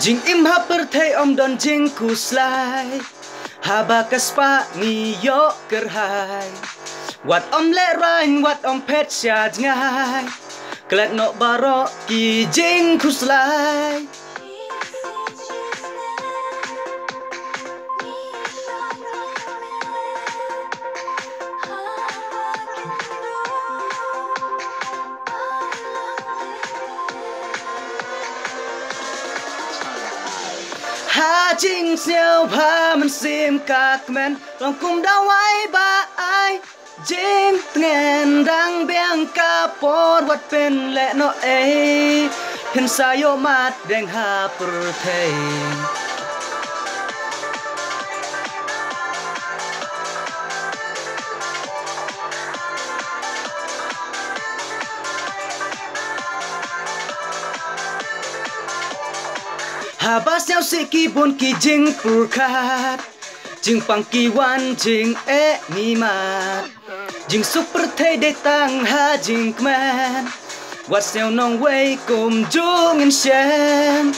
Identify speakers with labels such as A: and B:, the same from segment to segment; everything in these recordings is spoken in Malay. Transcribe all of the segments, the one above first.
A: Jing im ha per thei om don jing ku slai Haba kaspa ni yo kerhai Wat om le rain wat om pet sya ngai Klet no baro ki jing ku slai Ha jing siêu pa man sim kak men Lòng kum da wai ba ai Jing ngen dang biang ka por wat pen le no e Pen sayo mat deng ha per thei Habas nhau si ki bon ki jing pur khat Jing pang ki wan jing e mi mat Jing super thei de tang ha jing kman Wat seo nong wei kum jung in shen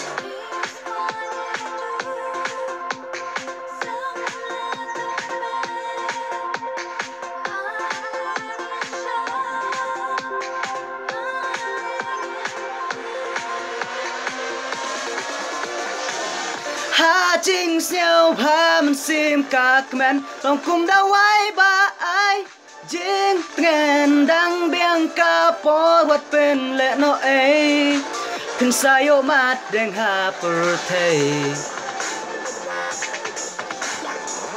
A: Ha jing siêu pa man sim kak men Lòng kum da wai ba ai Jing ngen dang biang ka por wat pen le no e Pen sayo mat deng ha per thei